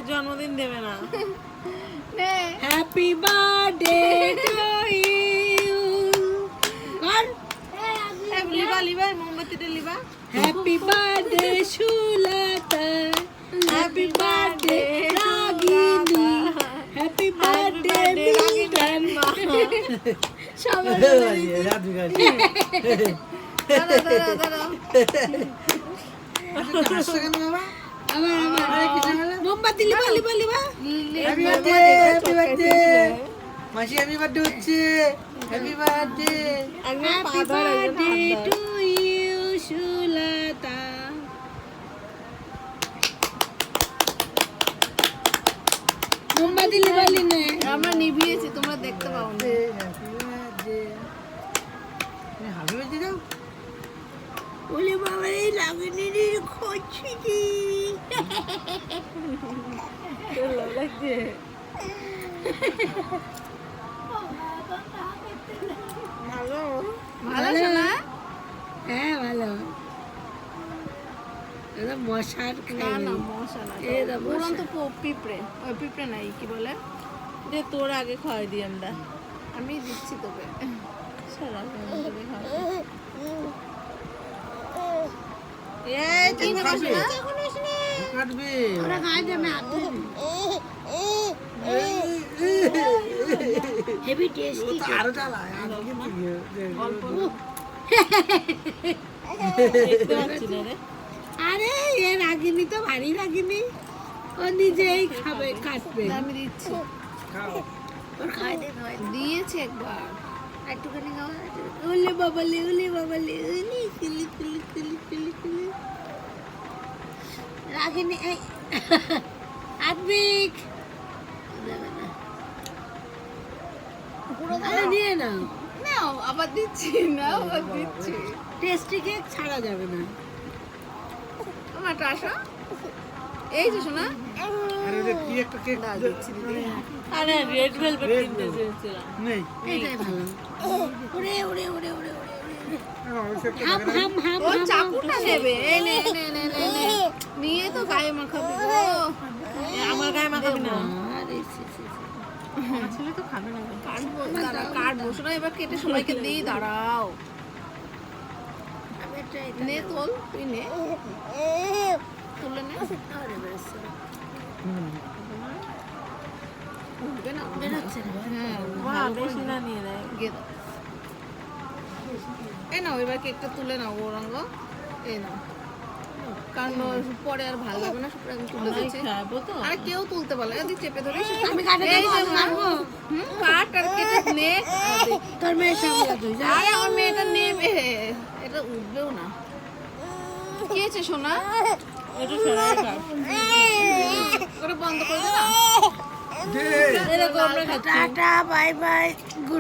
জন্মদিন দেবে না। Happy birthday to you. আর লিবা মোমবাতিটা লিবা। Happy birthday Sulata, happy birthday Ragini, happy birthday Milton. সবাই মোমবাতি লিবা। হ্যাপি বার্থডে মাসি, হ্যাপি বার্থডে হচ্ছে। Happy birthday. Happy birthday to you Sulata. মোমবাতি লিবালি নে। আমরা নিভিয়েছি, তোমরা দেখতে পাও না। Happy birthday. হ্যাপি বার্থডে দাও। ওলে বাবা, এই রাগিনীর খোঁজছি কি? লাগছে। ভালো শোনা। হ্যাঁ ভালো। এটা মশার না না মশা না, এই দা উড়ন্ত পিঁপড়ে। ওই পিঁপড়ে নাই, কি বলে যে তোর আগে খাওয়াই দিই আমরা। আমি দিচ্ছি তোকে। সারা তোকে খাওয়াই। এই চিনতে পারছ না? কাটবে। ওরা খাই দে, আমি হাত দিই। Heavy tasty. আরো চালা আর কি অল্প দেখতে পাচ্ছি না রে। আরে এ রাগিনী তো ভারী রাগিনী, ও নিজেই খাবে কাটবে। আমি দিচ্ছি। খাও। ওর খাই দে দিয়েছি একবার। একটুখানি খাওয়া। উলি বাবালি উলি কুলি কুলি কুলি কুলি কুলি। রাগিনী এই আদবিক আরে নিয়ে নাও। নাও, আবার দিচ্ছি না, আবার দিচ্ছি। টেস্টি কেক ছাড়া যাবে না। আমার আসো। এই যে শোনা। আরে ওটা কি একটা কেক দিচ্ছি দিদি। আরে রেড ভেলভেট কিনতে চেয়েছিলাম। নেই। এইটাই ভালো। ওরে ওরে ওরে ওরে ওরে ওই কেকটা হাম হাম হাম ও হাম। চাকুটা নেবে। এই নে নে নে নে নে। নিয়ে তো গায়ে মাখাবি গো। আমার গায়ে মাখাবি না। আরে সি সি সি। ছেলে তো খাবে না। কাটবো, দাঁড়া কাটবো। শোনা, এবার কেটে সবাইকে দিই, দাঁড়াও। আমি ট্রাই নে তোল, তুই নে। তুলে নে। আরে বেশ। উঠবে না। বেরোচ্ছে না। হ্যাঁ, বাহ, বেশি না নিয়ে নেয়। গিয়ে দাও। এই নাও, এবার কেকটা তুলে নাও গৌরাঙ্গ। এই নাও। কারণ পরে আর ভালো লাগবে না, সুতরাং আমি তুলে দিচ্ছি। খাবো তো। আরে কেউ তুলতে পারলে না, চেপে ধরিস। আমি কাটে এই দেবো, যে আমি কাটবো। কাট আর কেটে নে। তোর মেয়ের সামনে তুই যা। আরে আমার মেয়েটা নেবে, এটা উঠবেও না। কি হয়েছে সোনা? একটু সরাই কাট। ওটা বন্ধ করে দে না। দে। এরকম আমরা খাচ্ছি। Tata bye bye good